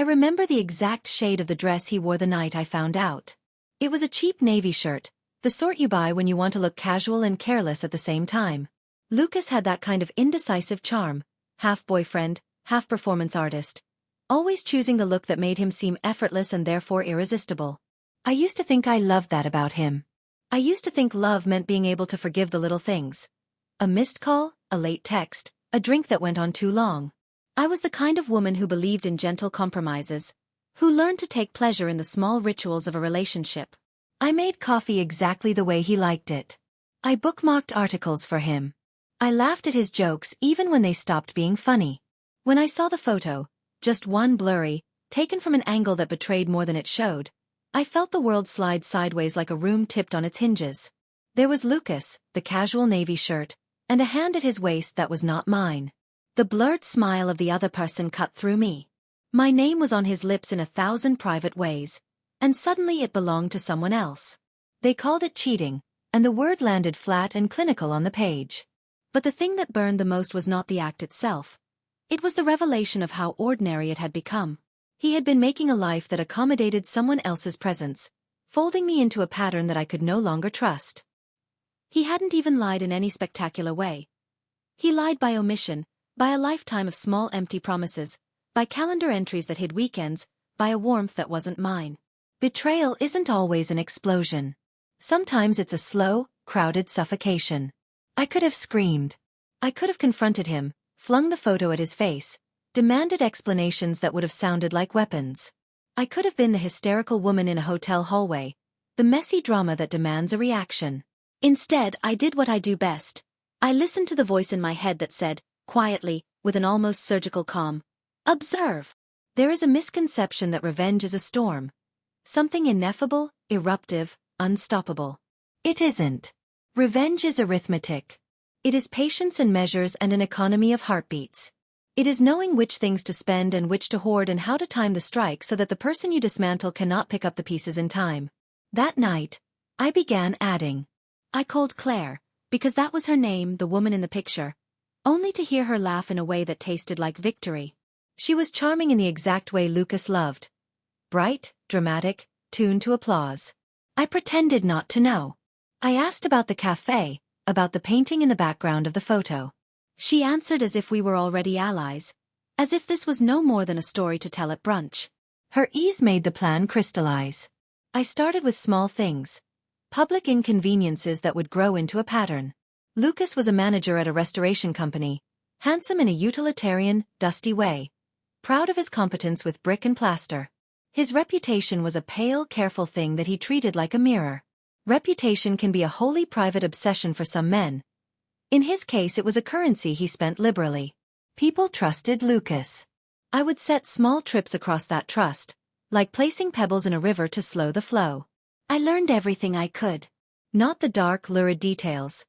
remember the exact shade of the dress he wore the night I found out. It was a cheap navy shirt, the sort you buy when you want to look casual and careless at the same time. Lucas had that kind of indecisive charm, half boyfriend, half performance artist, always choosing the look that made him seem effortless and therefore irresistible. I used to think I loved that about him. I used to think love meant being able to forgive the little things. A missed call, a late text, a drink that went on too long. I was the kind of woman who believed in gentle compromises, who learned to take pleasure in the small rituals of a relationship. I made coffee exactly the way he liked it. I bookmarked articles for him. I laughed at his jokes even when they stopped being funny. When I saw the photo, just one blurry, taken from an angle that betrayed more than it showed, I felt the world slide sideways like a room tipped on its hinges. There was Lucas, the casual navy shirt, and a hand at his waist that was not mine. The blurred smile of the other person cut through me. My name was on his lips in 1,000 private ways, and suddenly it belonged to someone else. They called it cheating, and the word landed flat and clinical on the page. But the thing that burned the most was not the act itself. It was the revelation of how ordinary it had become. He had been making a life that accommodated someone else's presence, folding me into a pattern that I could no longer trust. He hadn't even lied in any spectacular way. He lied by omission, by a lifetime of small empty promises, by calendar entries that hid weekends, by a warmth that wasn't mine. Betrayal isn't always an explosion. Sometimes it's a slow, crowded suffocation. I could have screamed. I could have confronted him, flung the photo at his face, demanded explanations that would have sounded like weapons. I could have been the hysterical woman in a hotel hallway, the messy drama that demands a reaction. Instead, I did what I do best. I listened to the voice in my head that said, quietly, with an almost surgical calm, "Observe." There is a misconception that revenge is a storm. Something ineffable, eruptive, unstoppable. It isn't. Revenge is arithmetic. It is patience and measures and an economy of heartbeats. It is knowing which things to spend and which to hoard and how to time the strike so that the person you dismantle cannot pick up the pieces in time. That night, I began adding. I called Claire, because that was her name, the woman in the picture, only to hear her laugh in a way that tasted like victory. She was charming in the exact way Lucas loved. Bright, dramatic, tuned to applause. I pretended not to know. I asked about the cafe, about the painting in the background of the photo. She answered as if we were already allies, as if this was no more than a story to tell at brunch. Her ease made the plan crystallize. I started with small things, public inconveniences that would grow into a pattern. Lucas was a manager at a restoration company, handsome in a utilitarian, dusty way, proud of his competence with brick and plaster. His reputation was a pale, careful thing that he treated like a mirror. Reputation can be a wholly private obsession for some men. In his case, it was a currency he spent liberally. People trusted Lucas. I would set small trips across that trust, like placing pebbles in a river to slow the flow. I learned everything I could. Not the dark, lurid details.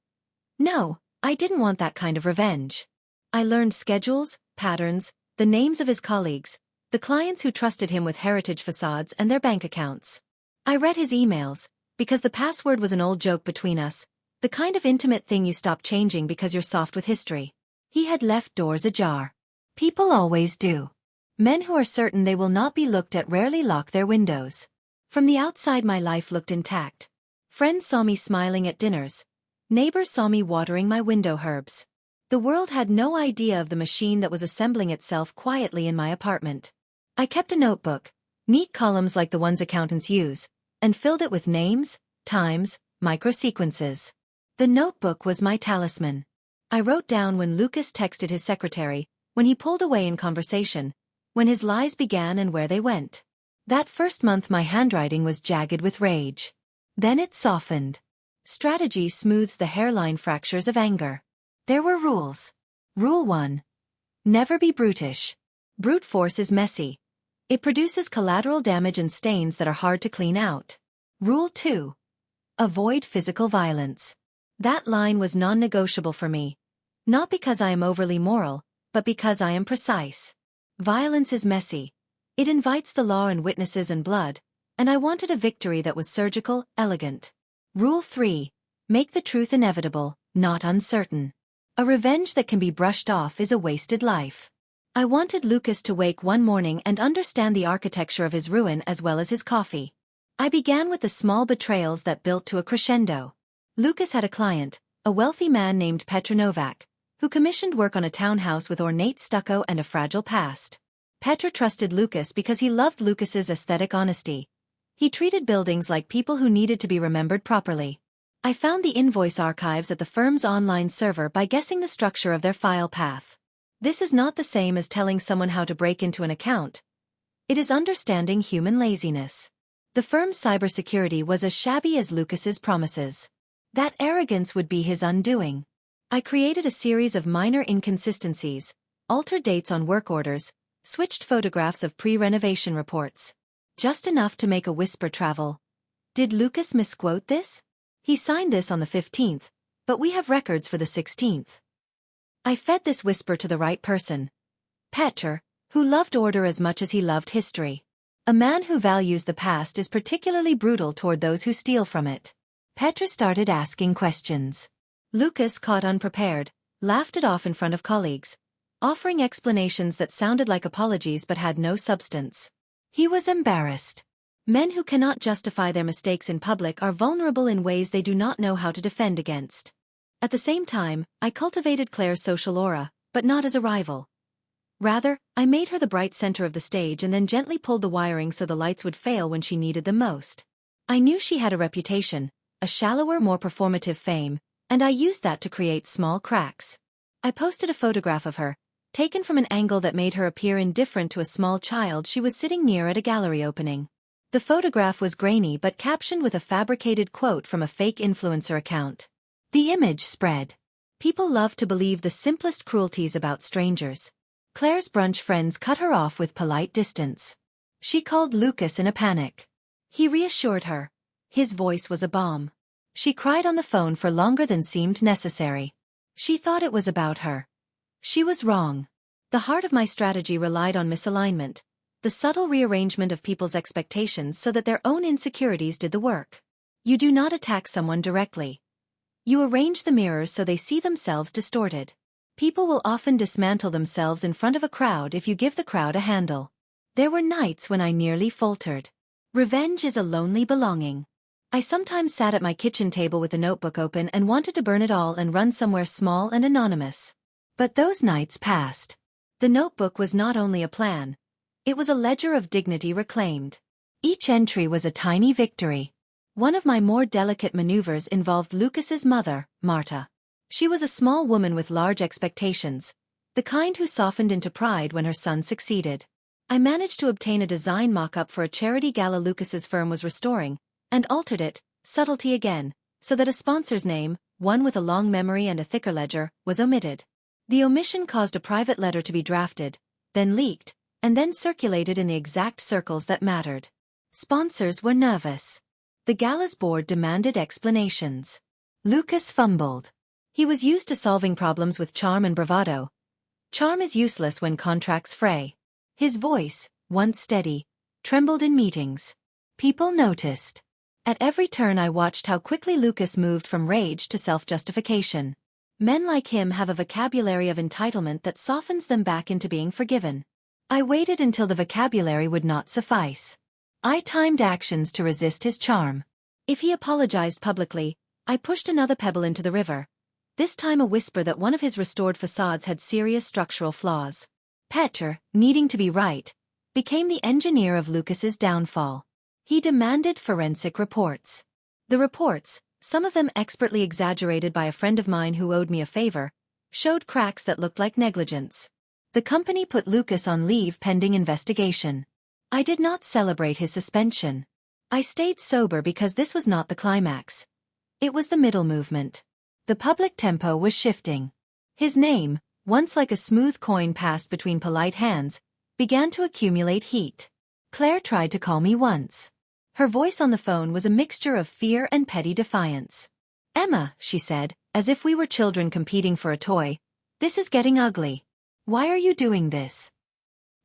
No, I didn't want that kind of revenge. I learned schedules, patterns, the names of his colleagues, the clients who trusted him with heritage facades and their bank accounts. I read his emails, because the password was an old joke between us, the kind of intimate thing you stop changing because you're soft with history. He had left doors ajar. People always do. Men who are certain they will not be looked at rarely lock their windows. From the outside my life looked intact. Friends saw me smiling at dinners. Neighbors saw me watering my window herbs. The world had no idea of the machine that was assembling itself quietly in my apartment. I kept a notebook, neat columns like the ones accountants use, and filled it with names, times, microsequences. The notebook was my talisman. I wrote down when Lucas texted his secretary, when he pulled away in conversation, when his lies began and where they went. That first month my handwriting was jagged with rage. Then it softened. Strategy smooths the hairline fractures of anger. There were rules. Rule 1. Never be brutish. Brute force is messy. It produces collateral damage and stains that are hard to clean out. Rule 2. Avoid physical violence. That line was non-negotiable for me. Not because I am overly moral, but because I am precise. Violence is messy. It invites the law and witnesses and blood, and I wanted a victory that was surgical, elegant. Rule 3. Make the truth inevitable, not uncertain. A revenge that can be brushed off is a wasted life. I wanted Lucas to wake one morning and understand the architecture of his ruin as well as his coffee. I began with the small betrayals that built to a crescendo. Lucas had a client, a wealthy man named Petr Novak, who commissioned work on a townhouse with ornate stucco and a fragile past. Petr trusted Lucas because he loved Lucas's aesthetic honesty. He treated buildings like people who needed to be remembered properly. I found the invoice archives at the firm's online server by guessing the structure of their file path. This is not the same as telling someone how to break into an account. It is understanding human laziness. The firm's cybersecurity was as shabby as Lucas's promises. That arrogance would be his undoing. I created a series of minor inconsistencies, altered dates on work orders, switched photographs of pre-renovation reports. Just enough to make a whisper travel. Did Lucas misquote this? He signed this on the 15th, but we have records for the 16th. I fed this whisper to the right person. Petr, who loved order as much as he loved history. A man who values the past is particularly brutal toward those who steal from it. Petr started asking questions. Lucas, caught unprepared, laughed it off in front of colleagues, offering explanations that sounded like apologies but had no substance. He was embarrassed. Men who cannot justify their mistakes in public are vulnerable in ways they do not know how to defend against. At the same time, I cultivated Claire's social aura, but not as a rival. Rather, I made her the bright center of the stage and then gently pulled the wiring so the lights would fail when she needed them most. I knew she had a reputation, a shallower, more performative fame, and I used that to create small cracks. I posted a photograph of her, taken from an angle that made her appear indifferent to a small child she was sitting near at a gallery opening. The photograph was grainy but captioned with a fabricated quote from a fake influencer account. The image spread. People love to believe the simplest cruelties about strangers. Claire's brunch friends cut her off with polite distance. She called Lucas in a panic. He reassured her. His voice was a balm. She cried on the phone for longer than seemed necessary. She thought it was about her. She was wrong. The heart of my strategy relied on misalignment, the subtle rearrangement of people's expectations so that their own insecurities did the work. You do not attack someone directly. You arrange the mirrors so they see themselves distorted. People will often dismantle themselves in front of a crowd if you give the crowd a handle. There were nights when I nearly faltered. Revenge is a lonely belonging. I sometimes sat at my kitchen table with a notebook open and wanted to burn it all and run somewhere small and anonymous. But those nights passed. The notebook was not only a plan. It was a ledger of dignity reclaimed. Each entry was a tiny victory. One of my more delicate maneuvers involved Lucas's mother, Marta. She was a small woman with large expectations, the kind who softened into pride when her son succeeded. I managed to obtain a design mock-up for a charity gala Lucas's firm was restoring, and altered it, subtlety again, so that a sponsor's name, one with a long memory and a thicker ledger, was omitted. The omission caused a private letter to be drafted, then leaked, and then circulated in the exact circles that mattered. Sponsors were nervous. The gala's board demanded explanations. Lucas fumbled. He was used to solving problems with charm and bravado. Charm is useless when contracts fray. His voice, once steady, trembled in meetings. People noticed. At every turn I watched how quickly Lucas moved from rage to self-justification. Men like him have a vocabulary of entitlement that softens them back into being forgiven. I waited until the vocabulary would not suffice. I timed actions to resist his charm. If he apologized publicly, I pushed another pebble into the river. This time a whisper that one of his restored facades had serious structural flaws. Petr, needing to be right, became the engineer of Lucas's downfall. He demanded forensic reports. The reports, some of them expertly exaggerated by a friend of mine who owed me a favor, showed cracks that looked like negligence. The company put Lucas on leave pending investigation. I did not celebrate his suspension. I stayed sober because this was not the climax. It was the middle movement. The public tempo was shifting. His name, once like a smooth coin passed between polite hands, began to accumulate heat. Claire tried to call me once. Her voice on the phone was a mixture of fear and petty defiance. "Emma," she said, as if we were children competing for a toy, "this is getting ugly. Why are you doing this?"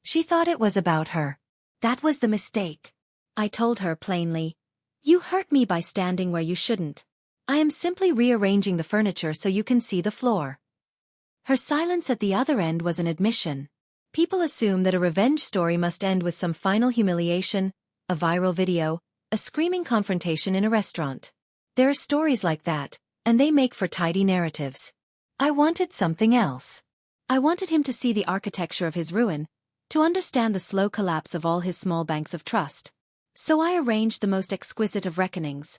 She thought it was about her. That was the mistake. I told her plainly, "You hurt me by standing where you shouldn't. I am simply rearranging the furniture so you can see the floor." Her silence at the other end was an admission. People assume that a revenge story must end with some final humiliation, a viral video, a screaming confrontation in a restaurant. There are stories like that, and they make for tidy narratives. I wanted something else. I wanted him to see the architecture of his ruin, to understand the slow collapse of all his small banks of trust. So I arranged the most exquisite of reckonings.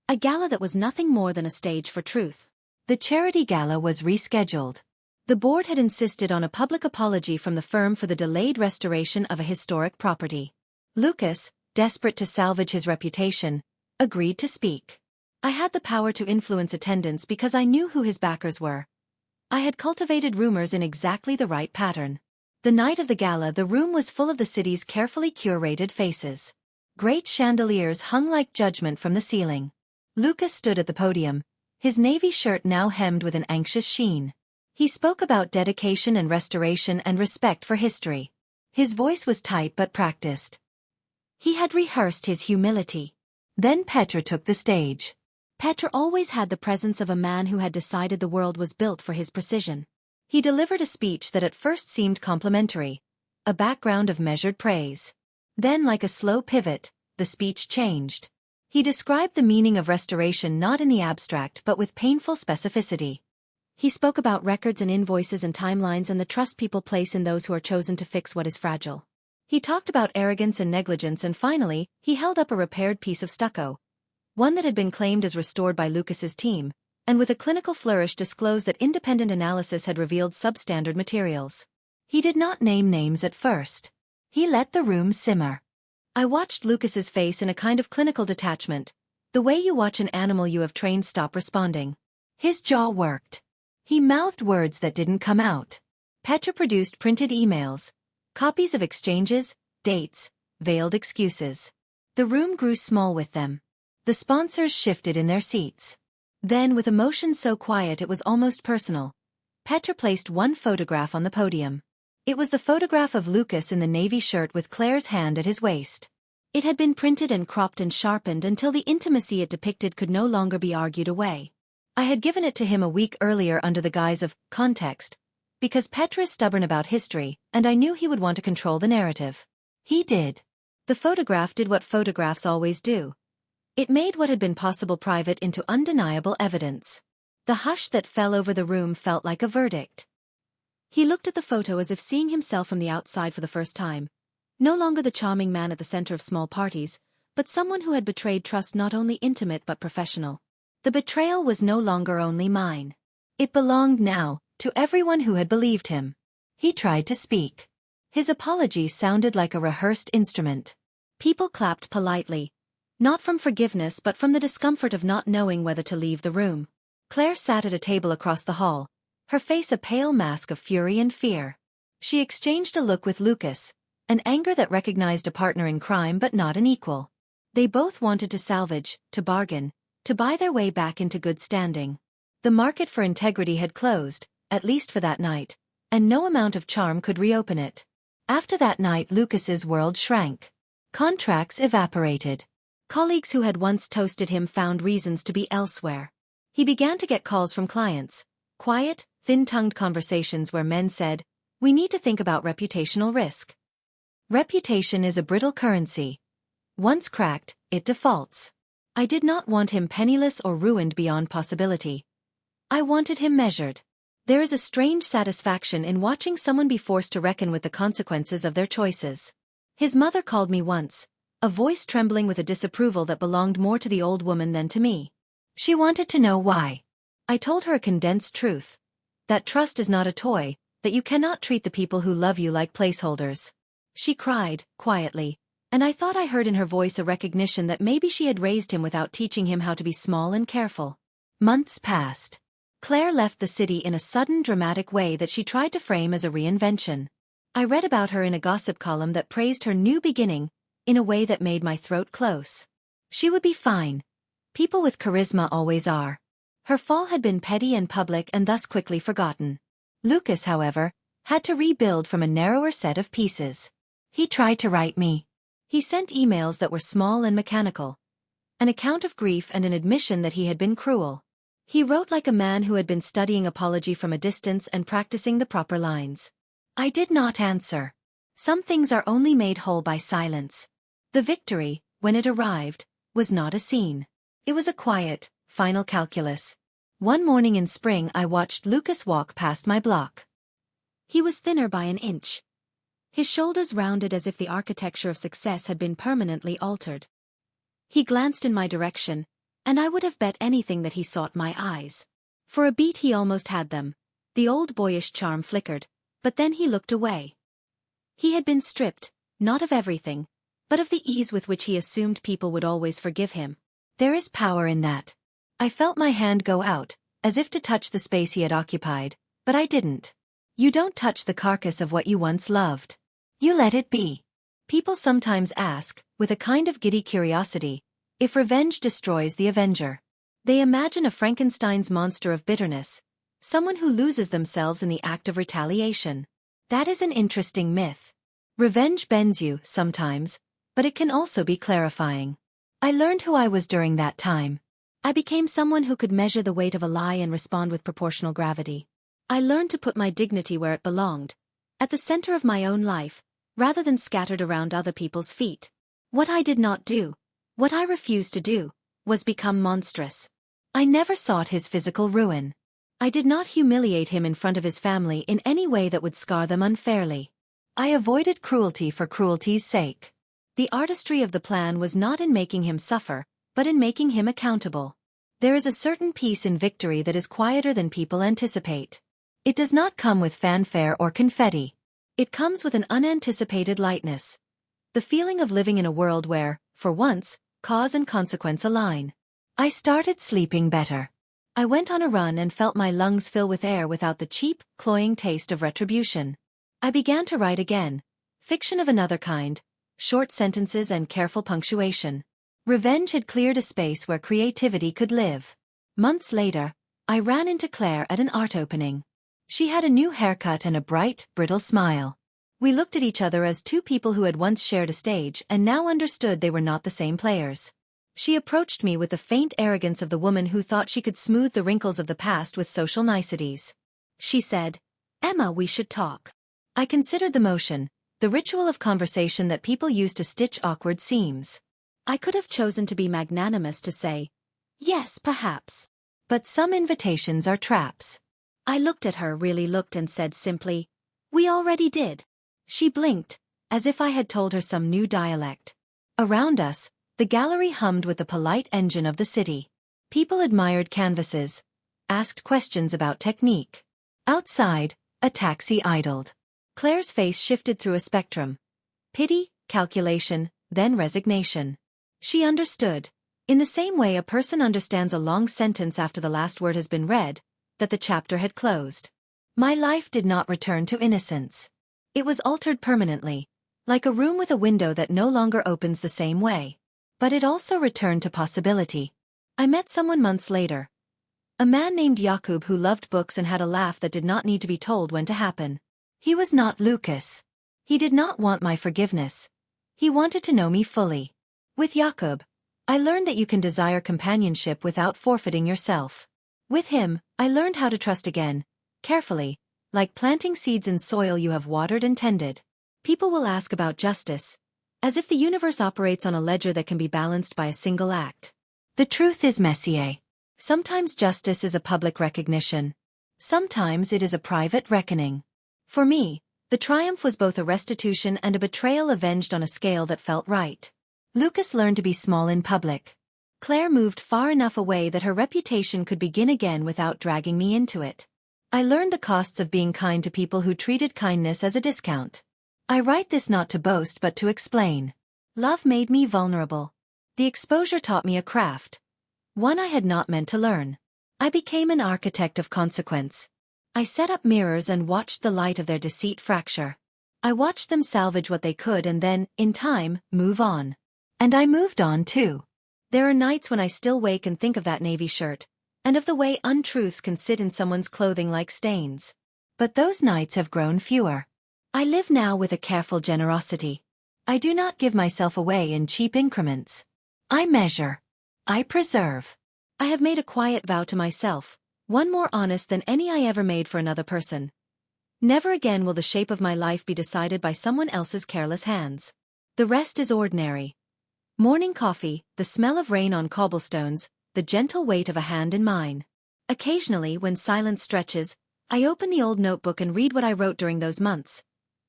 A gala that was nothing more than a stage for truth. The charity gala was rescheduled. The board had insisted on a public apology from the firm for the delayed restoration of a historic property. Lucas, desperate to salvage his reputation, agreed to speak. I had the power to influence attendance because I knew who his backers were. I had cultivated rumors in exactly the right pattern. The night of the gala, the room was full of the city's carefully curated faces. Great chandeliers hung like judgment from the ceiling. Lucas stood at the podium, his navy shirt now hemmed with an anxious sheen. He spoke about dedication and restoration and respect for history. His voice was tight but practiced. He had rehearsed his humility. Then Petr took the stage. Petr always had the presence of a man who had decided the world was built for his precision. He delivered a speech that at first seemed complimentary, a background of measured praise. Then, like a slow pivot, the speech changed. He described the meaning of restoration not in the abstract but with painful specificity. He spoke about records and invoices and timelines and the trust people place in those who are chosen to fix what is fragile. He talked about arrogance and negligence, and finally, he held up a repaired piece of stucco, one that had been claimed as restored by Lucas's team, and with a clinical flourish disclosed that independent analysis had revealed substandard materials. He did not name names at first. He let the room simmer. I watched Lucas's face in a kind of clinical detachment, the way you watch an animal you have trained stop responding. His jaw worked. He mouthed words that didn't come out. Petr produced printed emails, copies of exchanges, dates, veiled excuses. The room grew small with them. The sponsors shifted in their seats. Then, with emotion so quiet it was almost personal, Petr placed one photograph on the podium. It was the photograph of Lucas in the navy shirt with Claire's hand at his waist. It had been printed and cropped and sharpened until the intimacy it depicted could no longer be argued away. I had given it to him a week earlier under the guise of context, because Petr is stubborn about history, and I knew he would want to control the narrative. He did. The photograph did what photographs always do. It made what had been possible private into undeniable evidence. The hush that fell over the room felt like a verdict. He looked at the photo as if seeing himself from the outside for the first time. No longer the charming man at the center of small parties, but someone who had betrayed trust not only intimate but professional. The betrayal was no longer only mine. It belonged now to everyone who had believed him. He tried to speak. His apology sounded like a rehearsed instrument. People clapped politely, not from forgiveness but from the discomfort of not knowing whether to leave the room. Claire sat at a table across the hall, her face a pale mask of fury and fear. She exchanged a look with Lucas, an anger that recognized a partner in crime but not an equal. They both wanted to salvage, to bargain, to buy their way back into good standing. The market for integrity had closed, at least for that night, and no amount of charm could reopen it. After that night, Lucas's world shrank. Contracts evaporated. Colleagues who had once toasted him found reasons to be elsewhere. He began to get calls from clients, quiet, thin-tongued conversations where men said, "We need to think about reputational risk." Reputation is a brittle currency. Once cracked, it defaults. I did not want him penniless or ruined beyond possibility. I wanted him measured. There is a strange satisfaction in watching someone be forced to reckon with the consequences of their choices. His mother called me once, a voice trembling with a disapproval that belonged more to the old woman than to me. She wanted to know why. I told her a condensed truth. That trust is not a toy, that you cannot treat the people who love you like placeholders. She cried, quietly, and I thought I heard in her voice a recognition that maybe she had raised him without teaching him how to be small and careful. Months passed. Claire left the city in a sudden dramatic way that she tried to frame as a reinvention. I read about her in a gossip column that praised her new beginning, in a way that made my throat close. She would be fine. People with charisma always are. Her fall had been petty and public and thus quickly forgotten. Lucas, however, had to rebuild from a narrower set of pieces. He tried to write me. He sent emails that were small and mechanical. An account of grief and an admission that he had been cruel. He wrote like a man who had been studying apology from a distance and practicing the proper lines. I did not answer. Some things are only made whole by silence. The victory, when it arrived, was not a scene. It was a quiet, final calculus. One morning in spring I watched Lucas walk past my block. He was thinner by an inch. His shoulders rounded as if the architecture of success had been permanently altered. He glanced in my direction, and I would have bet anything that he sought my eyes. For a beat he almost had them. The old boyish charm flickered, but then he looked away. He had been stripped, not of everything, but of the ease with which he assumed people would always forgive him. There is power in that. I felt my hand go out, as if to touch the space he had occupied, but I didn't. You don't touch the carcass of what you once loved. You let it be. People sometimes ask, with a kind of giddy curiosity, if revenge destroys the avenger. They imagine a Frankenstein's monster of bitterness, someone who loses themselves in the act of retaliation. That is an interesting myth. Revenge bends you, sometimes, but it can also be clarifying. I learned who I was during that time. I became someone who could measure the weight of a lie and respond with proportional gravity. I learned to put my dignity where it belonged, at the center of my own life, rather than scattered around other people's feet. What I did not do, what I refused to do, was become monstrous. I never sought his physical ruin. I did not humiliate him in front of his family in any way that would scar them unfairly. I avoided cruelty for cruelty's sake. The artistry of the plan was not in making him suffer, but in making him accountable. There is a certain peace in victory that is quieter than people anticipate. It does not come with fanfare or confetti. It comes with an unanticipated lightness. The feeling of living in a world where, for once, cause and consequence align. I started sleeping better. I went on a run and felt my lungs fill with air without the cheap, cloying taste of retribution. I began to write again. Fiction of another kind, short sentences and careful punctuation. Revenge had cleared a space where creativity could live. Months later, I ran into Claire at an art opening. She had a new haircut and a bright, brittle smile. We looked at each other as two people who had once shared a stage and now understood they were not the same players. She approached me with the faint arrogance of the woman who thought she could smooth the wrinkles of the past with social niceties. She said, "Emma, we should talk." I considered the motion, the ritual of conversation that people use to stitch awkward seams. I could have chosen to be magnanimous to say, "Yes, perhaps." But some invitations are traps. I looked at her, really looked, and said simply, "We already did." She blinked, as if I had told her some new dialect. Around us, the gallery hummed with the polite engine of the city. People admired canvases, asked questions about technique. Outside, a taxi idled. Claire's face shifted through a spectrum. Pity, calculation, then resignation. She understood, in the same way a person understands a long sentence after the last word has been read, that the chapter had closed. My life did not return to innocence. It was altered permanently, like a room with a window that no longer opens the same way. But it also returned to possibility. I met someone months later. A man named Jakub who loved books and had a laugh that did not need to be told when to happen. He was not Lucas. He did not want my forgiveness. He wanted to know me fully. With Jakub, I learned that you can desire companionship without forfeiting yourself. With him, I learned how to trust again, carefully, like planting seeds in soil you have watered and tended. People will ask about justice, as if the universe operates on a ledger that can be balanced by a single act. The truth is, Messier. Sometimes justice is a public recognition. Sometimes it is a private reckoning. For me, the triumph was both a restitution and a betrayal avenged on a scale that felt right. Lucas learned to be small in public. Claire moved far enough away that her reputation could begin again without dragging me into it. I learned the costs of being kind to people who treated kindness as a discount. I write this not to boast but to explain. Love made me vulnerable. The exposure taught me a craft. One I had not meant to learn. I became an architect of consequence. I set up mirrors and watched the light of their deceit fracture. I watched them salvage what they could and then, in time, move on. And I moved on too. There are nights when I still wake and think of that navy shirt, and of the way untruths can sit in someone's clothing like stains. But those nights have grown fewer. I live now with a careful generosity. I do not give myself away in cheap increments. I measure. I preserve. I have made a quiet vow to myself, one more honest than any I ever made for another person. Never again will the shape of my life be decided by someone else's careless hands. The rest is ordinary. Morning coffee, the smell of rain on cobblestones, the gentle weight of a hand in mine. Occasionally, when silence stretches, I open the old notebook and read what I wrote during those months.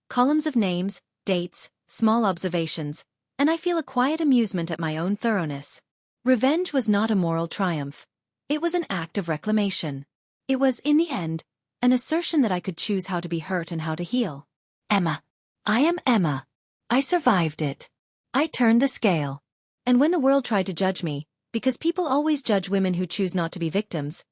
Columns of names, dates, small observations, and I feel a quiet amusement at my own thoroughness. Revenge was not a moral triumph. It was an act of reclamation. It was, in the end, an assertion that I could choose how to be hurt and how to heal. Emma. I am Emma. I survived it. I turned the scale. And when the world tried to judge me, because people always judge women who choose not to be victims,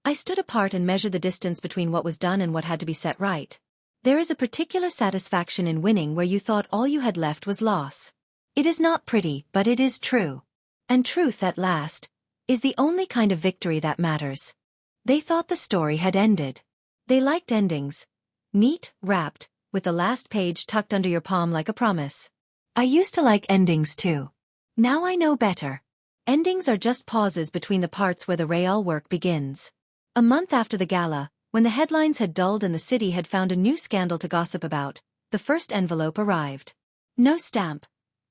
I stood apart and measured the distance between what was done and what had to be set right. There is a particular satisfaction in winning where you thought all you had left was loss. It is not pretty, but it is true. And truth, at last, is the only kind of victory that matters. They thought the story had ended. They liked endings. Neat, wrapped, with the last page tucked under your palm like a promise. I used to like endings too. Now I know better. Endings are just pauses between the parts where the real work begins. A month after the gala, when the headlines had dulled and the city had found a new scandal to gossip about, the first envelope arrived. No stamp.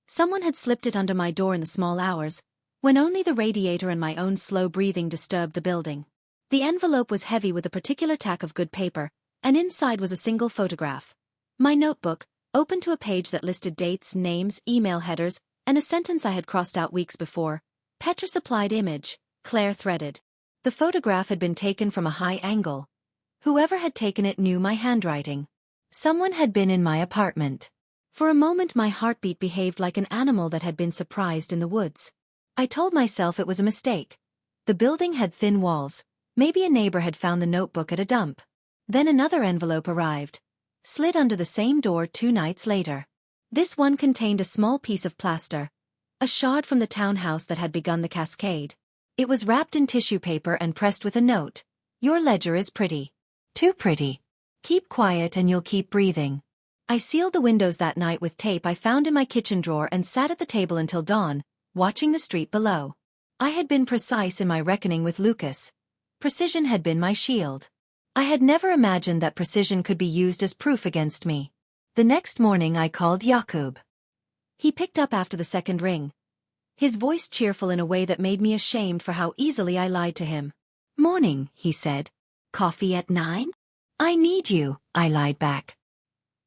Someone had slipped it under my door in the small hours, when only the radiator and my own slow breathing disturbed the building. The envelope was heavy with a particular tack of good paper, and inside was a single photograph. My notebook, open to a page that listed dates, names, email headers, and a sentence I had crossed out weeks before. Petra supplied image, Claire threaded. The photograph had been taken from a high angle. Whoever had taken it knew my handwriting. Someone had been in my apartment. For a moment my heartbeat behaved like an animal that had been surprised in the woods. I told myself it was a mistake. The building had thin walls. Maybe a neighbor had found the notebook at a dump. Then another envelope arrived. Slid under the same door 2 nights later. This one contained a small piece of plaster. A shard from the townhouse that had begun the cascade. It was wrapped in tissue paper and pressed with a note. Your ledger is pretty. Too pretty. Keep quiet and you'll keep breathing. I sealed the windows that night with tape I found in my kitchen drawer and sat at the table until dawn, watching the street below. I had been precise in my reckoning with Lucas. Precision had been my shield. I had never imagined that precision could be used as proof against me. The next morning I called Jakub. He picked up after the second ring. His voice cheerful in a way that made me ashamed for how easily I lied to him. Morning, he said. Coffee at 9? I need you, I lied back.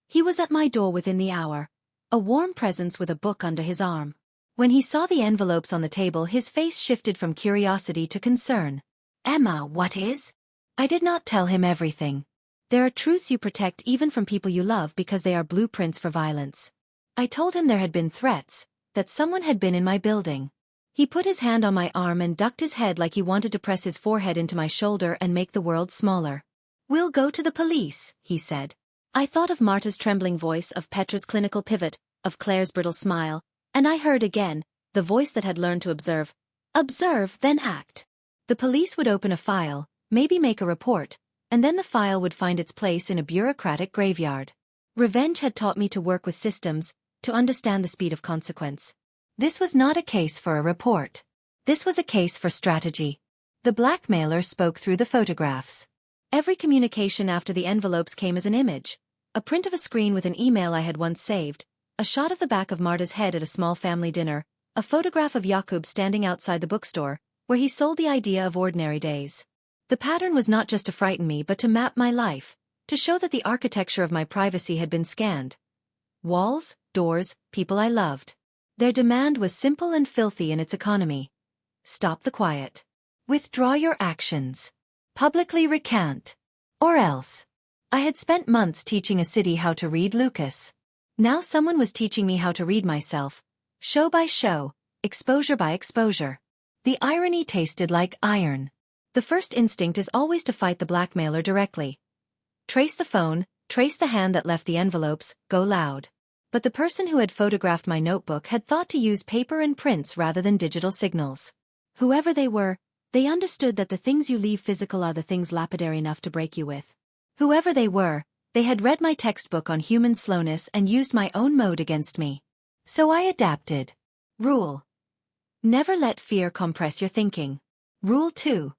He was at my door within the hour, a warm presence with a book under his arm. When he saw the envelopes on the table, his face shifted from curiosity to concern. Emma, what is? I did not tell him everything. There are truths you protect even from people you love because they are blueprints for violence. I told him there had been threats, that someone had been in my building. He put his hand on my arm and ducked his head like he wanted to press his forehead into my shoulder and make the world smaller. We'll go to the police, he said. I thought of Marta's trembling voice, of Petra's clinical pivot, of Claire's brittle smile, and I heard again, the voice that had learned to observe. Observe, then act. The police would open a file, maybe make a report, and then the file would find its place in a bureaucratic graveyard. Revenge had taught me to work with systems, to understand the speed of consequence. This was not a case for a report. This was a case for strategy. The blackmailer spoke through the photographs. Every communication after the envelopes came as an image. A print of a screen with an email I had once saved, a shot of the back of Marta's head at a small family dinner, a photograph of Jakub standing outside the bookstore, where he sold the idea of ordinary days. The pattern was not just to frighten me but to map my life, to show that the architecture of my privacy had been scanned. Walls, doors, people I loved. Their demand was simple and filthy in its economy. Stop the quiet. Withdraw your actions. Publicly recant. Or else. I had spent months teaching a city how to read Lucas. Now someone was teaching me how to read myself. Show by show, exposure by exposure. The irony tasted like iron. The first instinct is always to fight the blackmailer directly. Trace the phone, trace the hand that left the envelopes, go loud. But the person who had photographed my notebook had thought to use paper and prints rather than digital signals. Whoever they were, they understood that the things you leave physical are the things lapidary enough to break you with. Whoever they were, they had read my textbook on human slowness and used my own mode against me. So I adapted. Rule: never let fear compress your thinking. Rule 2.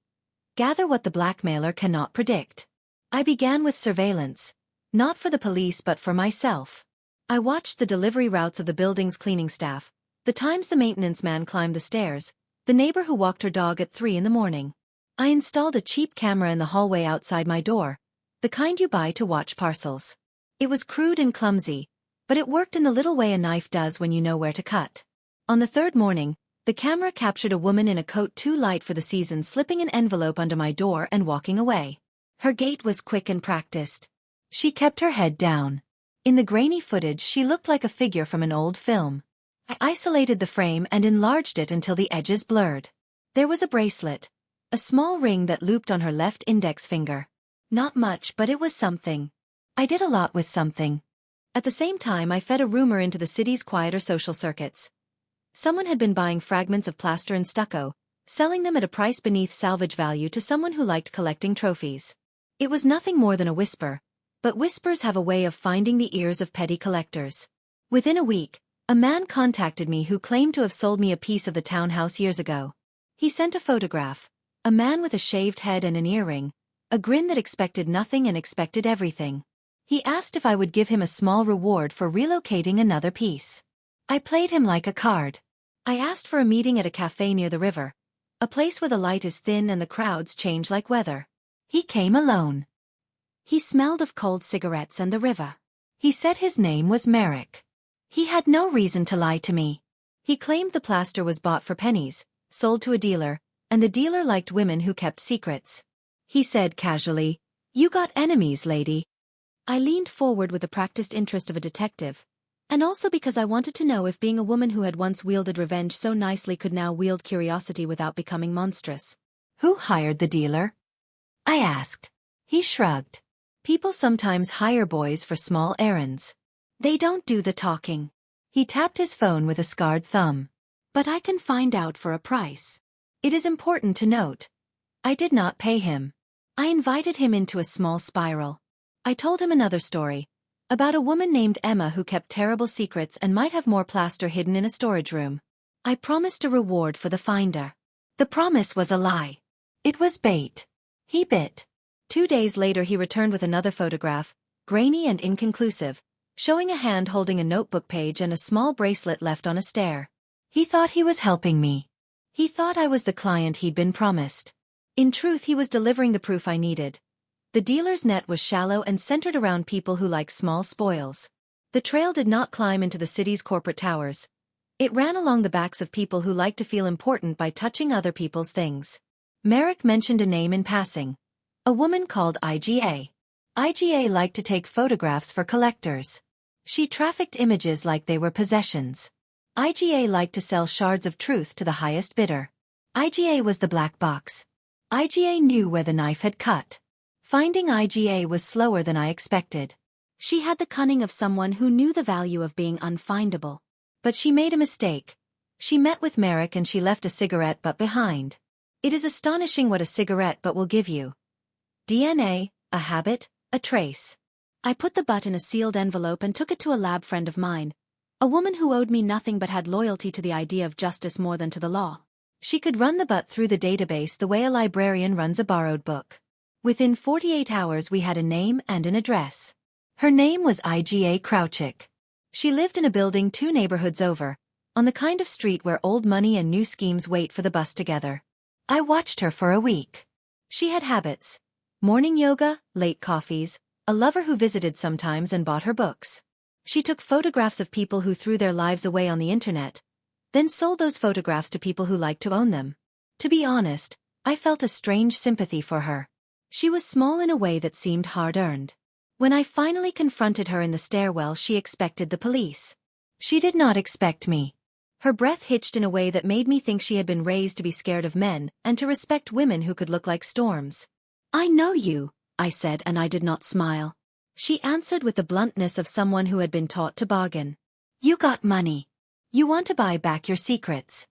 Gather what the blackmailer cannot predict. I began with surveillance. Not for the police but for myself. I watched the delivery routes of the building's cleaning staff, the times the maintenance man climbed the stairs, the neighbor who walked her dog at 3 in the morning. I installed a cheap camera in the hallway outside my door, the kind you buy to watch parcels. It was crude and clumsy, but it worked in the little way a knife does when you know where to cut. On the third morning, the camera captured a woman in a coat too light for the season slipping an envelope under my door and walking away. Her gait was quick and practiced. She kept her head down. In the grainy footage she looked like a figure from an old film. I isolated the frame and enlarged it until the edges blurred. There was a bracelet, a small ring that looped on her left index finger. Not much, but it was something. I did a lot with something. At the same time I fed a rumor into the city's quieter social circuits. Someone had been buying fragments of plaster and stucco, selling them at a price beneath salvage value to someone who liked collecting trophies. It was nothing more than a whisper, but whispers have a way of finding the ears of petty collectors. Within a week, a man contacted me who claimed to have sold me a piece of the townhouse years ago. He sent a photograph, a man with a shaved head and an earring, a grin that expected nothing and expected everything. He asked if I would give him a small reward for relocating another piece. I played him like a card. I asked for a meeting at a cafe near the river, a place where the light is thin and the crowds change like weather. He came alone. He smelled of cold cigarettes and the river. He said his name was Merrick. He had no reason to lie to me. He claimed the plaster was bought for pennies, sold to a dealer, and the dealer liked women who kept secrets. He said casually, "You got enemies, lady." I leaned forward with the practiced interest of a detective, and also because I wanted to know if being a woman who had once wielded revenge so nicely could now wield curiosity without becoming monstrous. "Who hired the dealer?" I asked. He shrugged. "People sometimes hire boys for small errands. They don't do the talking." He tapped his phone with a scarred thumb. "But I can find out for a price. It is important to note. I did not pay him. I invited him into a small spiral. I told him another story, about a woman named Emma who kept terrible secrets and might have more plaster hidden in a storage room. I promised a reward for the finder. The promise was a lie. It was bait. He bit. 2 days later he returned with another photograph, grainy and inconclusive, showing a hand holding a notebook page and a small bracelet left on a stair. He thought he was helping me. He thought I was the client he'd been promised. In truth, he was delivering the proof I needed. The dealer's net was shallow and centered around people who like small spoils. The trail did not climb into the city's corporate towers. It ran along the backs of people who liked to feel important by touching other people's things. Merrick mentioned a name in passing. A woman called IGA. IGA liked to take photographs for collectors. She trafficked images like they were possessions. IGA liked to sell shards of truth to the highest bidder. IGA was the black box. IGA knew where the knife had cut. Finding IGA was slower than I expected. She had the cunning of someone who knew the value of being unfindable. But she made a mistake. She met with Merrick and she left a cigarette butt behind. It is astonishing what a cigarette butt will give you. DNA, a habit, a trace. I put the butt in a sealed envelope and took it to a lab friend of mine, a woman who owed me nothing but had loyalty to the idea of justice more than to the law. She could run the butt through the database the way a librarian runs a borrowed book. Within 48 hours we had a name and an address. Her name was IGA Crouchick. She lived in a building 2 neighborhoods over, on the kind of street where old money and new schemes wait for the bus together. I watched her for a week. She had habits. Morning yoga, late coffees, a lover who visited sometimes and bought her books. She took photographs of people who threw their lives away on the internet, then sold those photographs to people who liked to own them. To be honest, I felt a strange sympathy for her. She was small in a way that seemed hard-earned. When I finally confronted her in the stairwell, she expected the police. She did not expect me. Her breath hitched in a way that made me think she had been raised to be scared of men and to respect women who could look like storms. "I know you," I said, and I did not smile. She answered with the bluntness of someone who had been taught to bargain. "You got money. You want to buy back your secrets.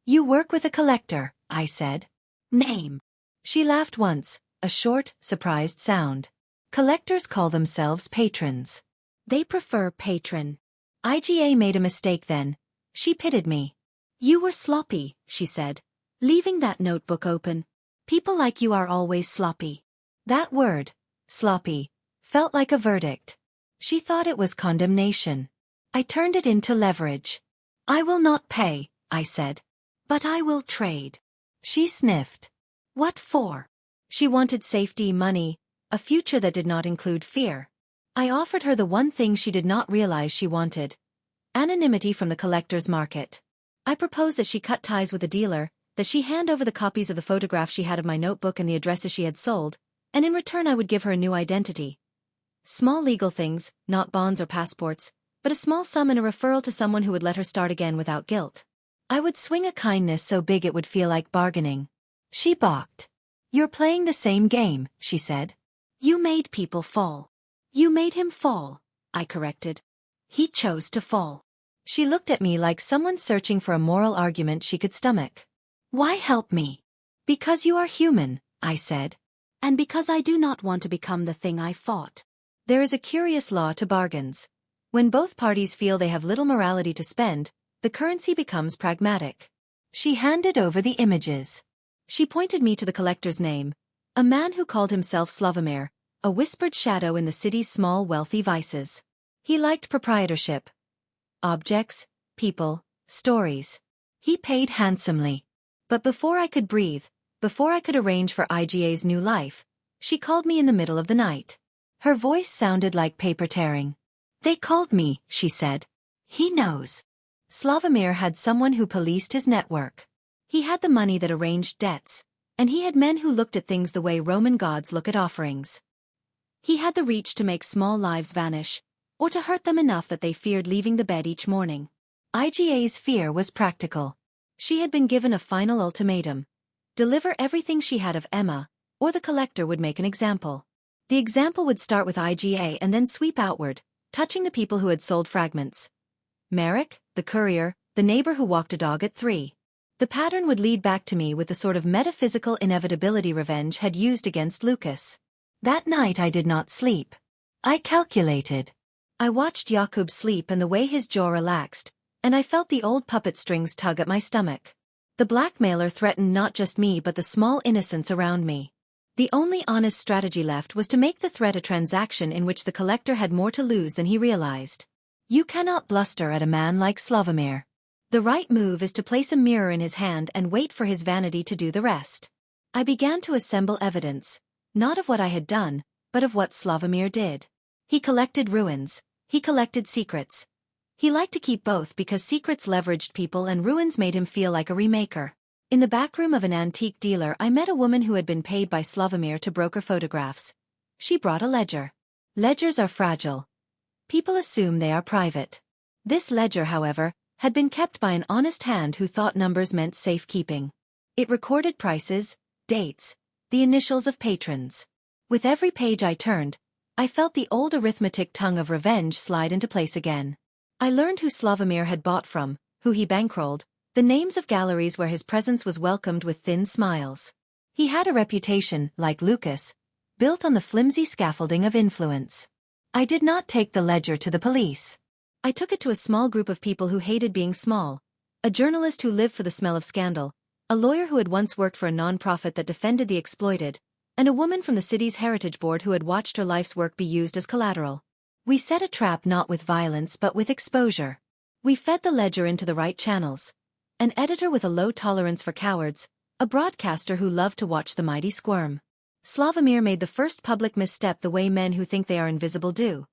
You work with a collector," I said. "Name." She laughed once, a short, surprised sound. "Collectors call themselves patrons. They prefer patron." IGA made a mistake then. She pitted me. "You were sloppy," she said, leaving that notebook open. "People like you are always sloppy." That word, sloppy, felt like a verdict. She thought it was condemnation. I turned it into leverage. "I will not pay," I said. "But I will trade." She sniffed. "What for?" She wanted safety, money, a future that did not include fear. I offered her the one thing she did not realize she wanted: anonymity from the collector's market. I proposed that she cut ties with the dealer, that she hand over the copies of the photographs she had of my notebook and the addresses she had sold, and in return I would give her a new identity. Small legal things, not bonds or passports, but a small sum and a referral to someone who would let her start again without guilt. I would swing a kindness so big it would feel like bargaining. She balked. "You're playing the same game," she said. "You made people fall." "You made him fall," I corrected. "He chose to fall." She looked at me like someone searching for a moral argument she could stomach. "Why help me?" "Because you are human," I said. "And because I do not want to become the thing I fought." There is a curious law to bargains. When both parties feel they have little morality to spend, the currency becomes pragmatic. She handed over the images. She pointed me to the collector's name, a man who called himself Slavomir, a whispered shadow in the city's small wealthy vices. He liked proprietorship. Objects, people, stories. He paid handsomely. But before I could breathe, before I could arrange for IGA's new life, she called me in the middle of the night. Her voice sounded like paper tearing. "They called me," she said. "He knows." Slavomir had someone who policed his network. He had the money that arranged debts, and he had men who looked at things the way Roman gods look at offerings. He had the reach to make small lives vanish, or to hurt them enough that they feared leaving the bed each morning. IGA's fear was practical. She had been given a final ultimatum: deliver everything she had of Emma, or the collector would make an example. The example would start with IGA and then sweep outward, touching the people who had sold fragments. Merrick, the courier, the neighbor who walked a dog at 3. The pattern would lead back to me with the sort of metaphysical inevitability revenge had used against Lucas. That night I did not sleep. I calculated. I watched Jakub sleep and the way his jaw relaxed, and I felt the old puppet strings tug at my stomach. The blackmailer threatened not just me but the small innocents around me. The only honest strategy left was to make the threat a transaction in which the collector had more to lose than he realized. You cannot bluster at a man like Slavomir. The right move is to place a mirror in his hand and wait for his vanity to do the rest. I began to assemble evidence, not of what I had done, but of what Slavomir did. He collected ruins. He collected secrets. He liked to keep both because secrets leveraged people and ruins made him feel like a remaker. In the backroom of an antique dealer I met a woman who had been paid by Slavomir to broker photographs. She brought a ledger. Ledgers are fragile. People assume they are private. This ledger, however, had been kept by an honest hand who thought numbers meant safekeeping. It recorded prices, dates, the initials of patrons. With every page I turned, I felt the old arithmetic tongue of revenge slide into place again. I learned who Slavomir had bought from, who he bankrolled, the names of galleries where his presence was welcomed with thin smiles. He had a reputation, like Lucas, built on the flimsy scaffolding of influence. I did not take the ledger to the police. I took it to a small group of people who hated being small, a journalist who lived for the smell of scandal, a lawyer who had once worked for a non-profit that defended the exploited, and a woman from the city's heritage board who had watched her life's work be used as collateral. We set a trap not with violence but with exposure. We fed the ledger into the right channels. An editor with a low tolerance for cowards, a broadcaster who loved to watch the mighty squirm. Slavomir made the first public misstep the way men who think they are invisible do.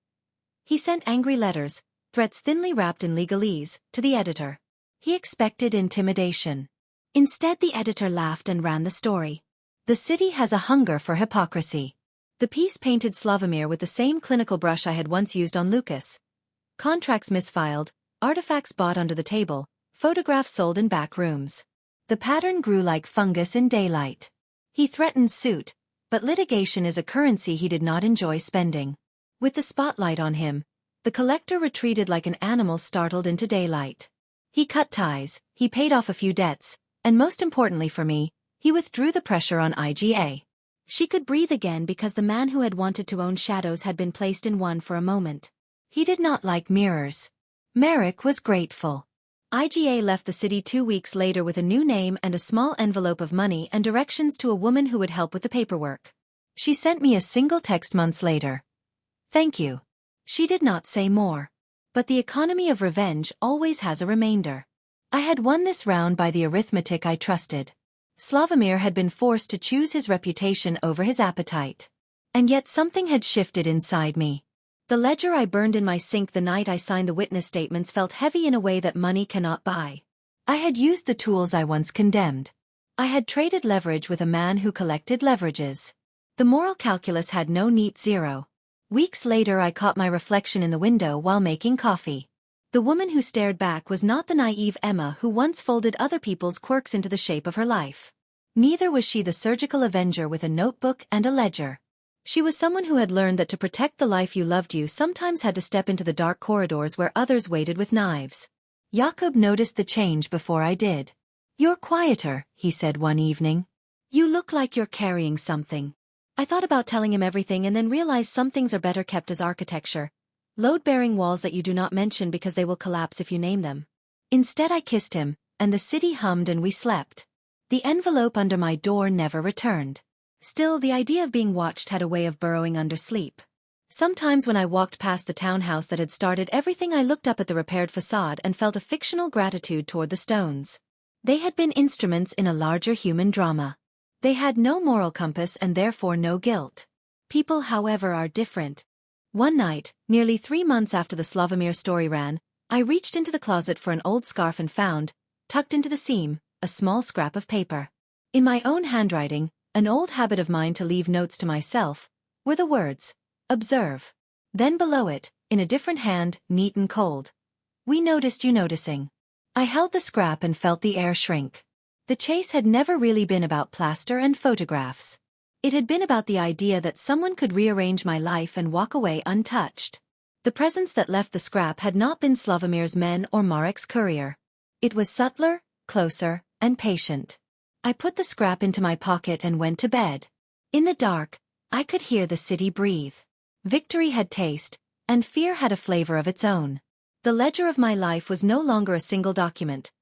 He sent angry letters, threats thinly wrapped in legalese, to the editor. He expected intimidation. Instead the editor laughed and ran the story. The city has a hunger for hypocrisy. The piece painted Slavomir with the same clinical brush I had once used on Lucas. Contracts misfiled, artifacts bought under the table, photographs sold in back rooms. The pattern grew like fungus in daylight. He threatened suit, but litigation is a currency he did not enjoy spending. With the spotlight on him, the collector retreated like an animal startled into daylight. He cut ties, he paid off a few debts, and most importantly for me, he withdrew the pressure on IGA. She could breathe again because the man who had wanted to own shadows had been placed in one for a moment. He did not like mirrors. Merrick was grateful. IGA left the city 2 weeks later with a new name and a small envelope of money and directions to a woman who would help with the paperwork. She sent me a single text months later. Thank you. She did not say more. But the economy of revenge always has a remainder. I had won this round by the arithmetic I trusted. Slavomir had been forced to choose his reputation over his appetite. And yet something had shifted inside me. The ledger I burned in my sink the night I signed the witness statements felt heavy in a way that money cannot buy. I had used the tools I once condemned. I had traded leverage with a man who collected leverages. The moral calculus had no neat zero. Weeks later I caught my reflection in the window while making coffee. The woman who stared back was not the naive Emma who once folded other people's quirks into the shape of her life. Neither was she the surgical avenger with a notebook and a ledger. She was someone who had learned that to protect the life you loved you sometimes had to step into the dark corridors where others waited with knives. Jakub noticed the change before I did. "You're quieter," he said one evening. "You look like you're carrying something." I thought about telling him everything and then realized some things are better kept as architecture. Load-bearing walls that you do not mention because they will collapse if you name them. Instead I kissed him, and the city hummed and we slept. The envelope under my door never returned. Still, the idea of being watched had a way of burrowing under sleep. Sometimes when I walked past the townhouse that had started everything I looked up at the repaired facade and felt a fictional gratitude toward the stones. They had been instruments in a larger human drama. They had no moral compass and therefore no guilt. People, however, are different. One night, nearly 3 months after the Slavomir story ran, I reached into the closet for an old scarf and found, tucked into the seam, a small scrap of paper. In my own handwriting, an old habit of mine to leave notes to myself, were the words, "Observe." Then below it, in a different hand, neat and cold, "We noticed you noticing." I held the scrap and felt the air shrink. The chase had never really been about plaster and photographs. It had been about the idea that someone could rearrange my life and walk away untouched. The presence that left the scrap had not been Slavomir's men or Marek's courier. It was subtler, closer, and patient. I put the scrap into my pocket and went to bed. In the dark, I could hear the city breathe. Victory had taste, and fear had a flavor of its own. The ledger of my life was no longer a single document.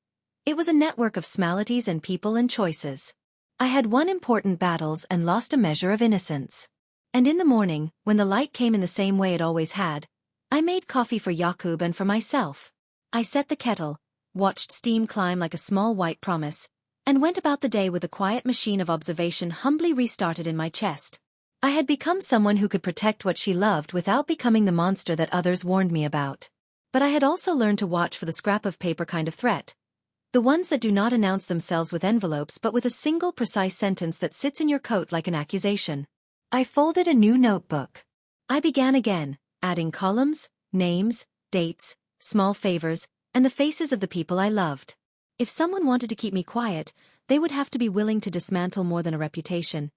It was a network of smalities and people and choices. I had won important battles and lost a measure of innocence. And in the morning, when the light came in the same way it always had, I made coffee for Jakub and for myself. I set the kettle, watched steam climb like a small white promise, and went about the day with the quiet machine of observation humbly restarted in my chest. I had become someone who could protect what she loved without becoming the monster that others warned me about. But I had also learned to watch for the scrap of paper kind of threat. The ones that do not announce themselves with envelopes but with a single precise sentence that sits in your coat like an accusation. I folded a new notebook. I began again, adding columns, names, dates, small favors, and the faces of the people I loved. If someone wanted to keep me quiet, they would have to be willing to dismantle more than a reputation.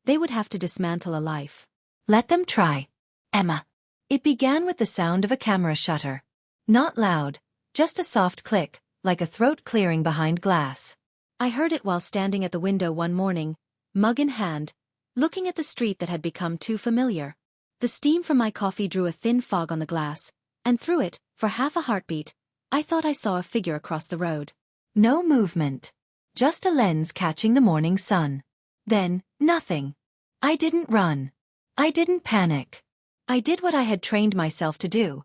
They would have to dismantle a life. Let them try. Emma. It began with the sound of a camera shutter. Not loud, just a soft click, like a throat clearing behind glass. I heard it while standing at the window one morning, mug in hand, looking at the street that had become too familiar. The steam from my coffee drew a thin fog on the glass, and through it, for half a heartbeat, I thought I saw a figure across the road. No movement. Just a lens catching the morning sun. Then, nothing. I didn't run. I didn't panic. I did what I had trained myself to do.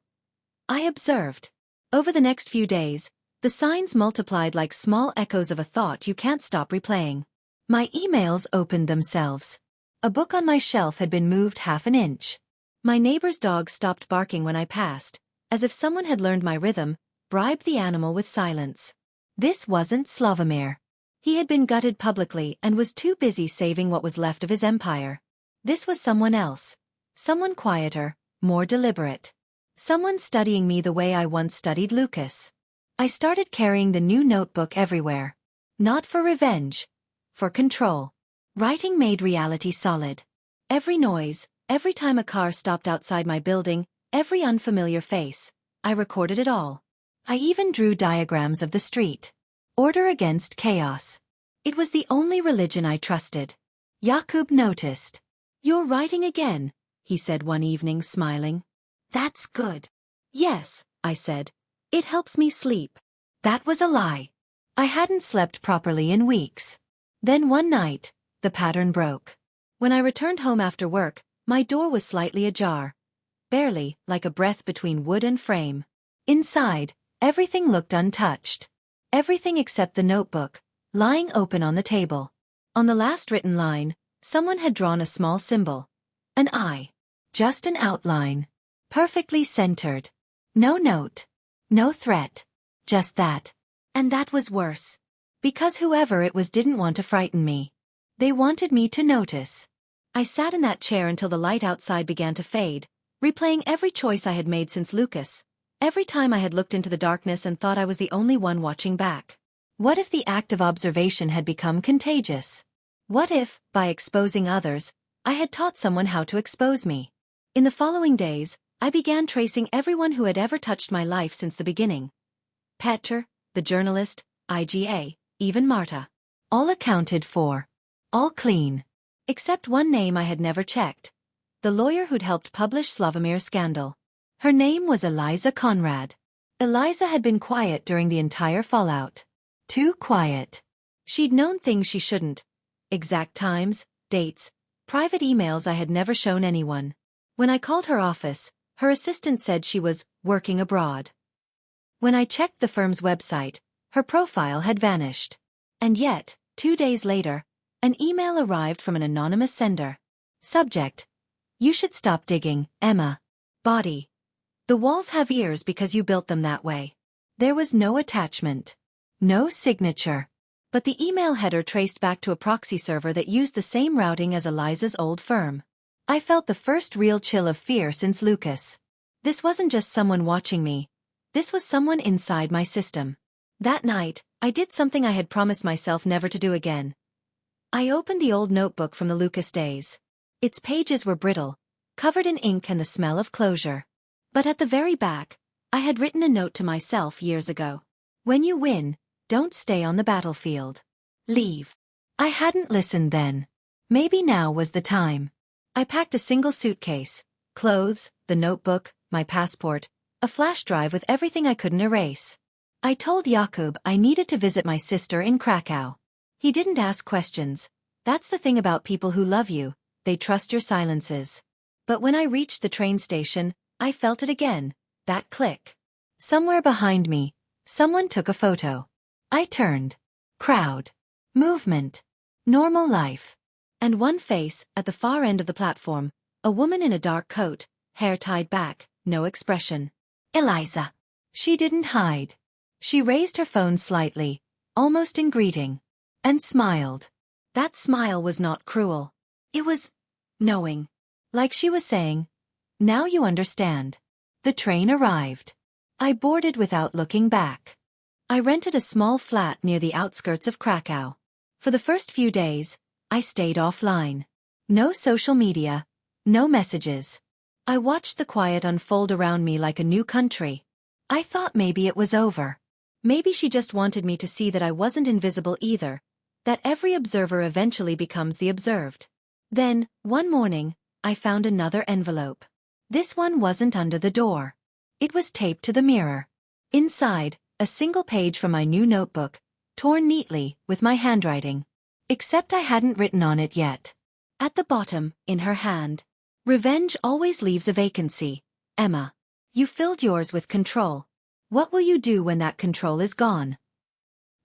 I observed. Over the next few days, the signs multiplied like small echoes of a thought you can't stop replaying. My emails opened themselves. A book on my shelf had been moved half an inch. My neighbor's dog stopped barking when I passed, as if someone had learned my rhythm, bribed the animal with silence. This wasn't Slavomir. He had been gutted publicly and was too busy saving what was left of his empire. This was someone else. Someone quieter, more deliberate. Someone studying me the way I once studied Lucas. I started carrying the new notebook everywhere. Not for revenge. For control. Writing made reality solid. Every noise, every time a car stopped outside my building, every unfamiliar face, I recorded it all. I even drew diagrams of the street. Order against chaos. It was the only religion I trusted. Jakub noticed. "You're writing again," he said one evening, smiling. "That's good." "Yes," I said. "It helps me sleep." That was a lie. I hadn't slept properly in weeks. Then one night, the pattern broke. When I returned home after work, my door was slightly ajar. barely, like a breath between wood and frame. Inside, everything looked untouched. Everything except the notebook, lying open on the table. On the last written line, someone had drawn a small symbol. An eye. Just an outline. Perfectly centered. No note. No threat. Just that. And that was worse. Because whoever it was didn't want to frighten me. They wanted me to notice. I sat in that chair until the light outside began to fade, replaying every choice I had made since Lucas. Every time I had looked into the darkness and thought I was the only one watching back. What if the act of observation had become contagious? What if, by exposing others, I had taught someone how to expose me? In the following days, I began tracing everyone who had ever touched my life since the beginning. Petter, the journalist, IGA, even Marta. All accounted for. All clean. Except one name I had never checked. The lawyer who'd helped publish Slavomir's scandal. Her name was Eliza Conrad. Eliza had been quiet during the entire fallout. Too quiet. She'd known things she shouldn't. Exact times, dates, private emails I had never shown anyone. When I called her office, her assistant said she was working abroad. When I checked the firm's website, her profile had vanished. And yet, 2 days later, an email arrived from an anonymous sender. Subject: You should stop digging, Emma. Body: The walls have ears because you built them that way. There was no attachment. No signature. But the email header traced back to a proxy server that used the same routing as Eliza's old firm. I felt the first real chill of fear since Lucas. This wasn't just someone watching me. This was someone inside my system. That night, I did something I had promised myself never to do again. I opened the old notebook from the Lucas days. Its pages were brittle, covered in ink and the smell of closure. But at the very back, I had written a note to myself years ago. When you win, don't stay on the battlefield. Leave. I hadn't listened then. Maybe now was the time. I packed a single suitcase, clothes, the notebook, my passport, a flash drive with everything I couldn't erase. I told Jakub I needed to visit my sister in Krakow. He didn't ask questions. That's the thing about people who love you, they trust your silences. But when I reached the train station, I felt it again, that click. Somewhere behind me, someone took a photo. I turned. Crowd. Movement. Normal life. And one face, at the far end of the platform, a woman in a dark coat, hair tied back, no expression. Eliza. She didn't hide. She raised her phone slightly, almost in greeting, and smiled. That smile was not cruel. It was knowing. Like she was saying, now you understand. The train arrived. I boarded without looking back. I rented a small flat near the outskirts of Krakow. For the first few days, I stayed offline. No social media, no messages. I watched the quiet unfold around me like a new country. I thought maybe it was over. Maybe she just wanted me to see that I wasn't invisible either, that every observer eventually becomes the observed. Then, one morning, I found another envelope. This one wasn't under the door. It was taped to the mirror. Inside, a single page from my new notebook, torn neatly, with my handwriting. Except I hadn't written on it yet. At the bottom, in her hand. Revenge always leaves a vacancy, Emma. You filled yours with control. What will you do when that control is gone?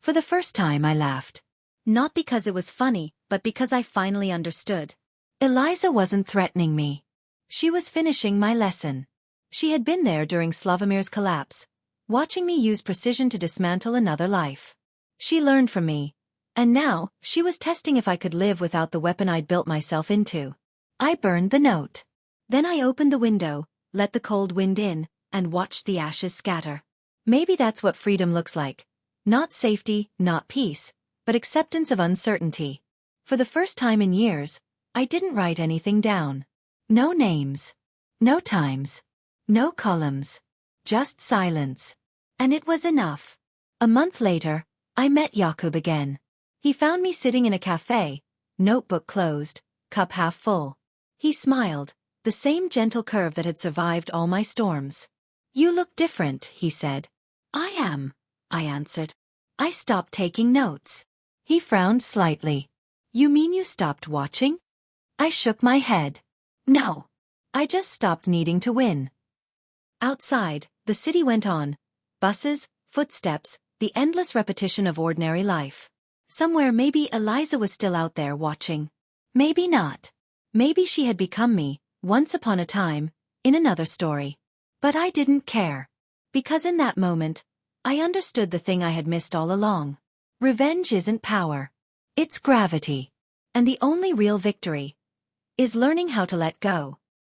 For the first time I laughed. Not because it was funny, but because I finally understood. Eliza wasn't threatening me. She was finishing my lesson. She had been there during Slavomir's collapse, watching me use precision to dismantle another life. She learned from me. And now, she was testing if I could live without the weapon I'd built myself into. I burned the note. Then I opened the window, let the cold wind in, and watched the ashes scatter. Maybe that's what freedom looks like. Not safety, not peace, but acceptance of uncertainty. For the first time in years, I didn't write anything down. No names. No times. No columns. Just silence. And it was enough. A month later, I met Jakub again. He found me sitting in a cafe, notebook closed, cup half full. He smiled, the same gentle curve that had survived all my storms. You look different, he said. I am, I answered. I stopped taking notes. He frowned slightly. You mean you stopped watching? I shook my head. No. I just stopped needing to win. Outside, the city went on. Buses, footsteps, the endless repetition of ordinary life. Somewhere maybe Eliza was still out there watching. Maybe not. Maybe she had become me, once upon a time, in another story. But I didn't care. Because in that moment, I understood the thing I had missed all along. Revenge isn't power. It's gravity. And the only real victory is learning how to let go.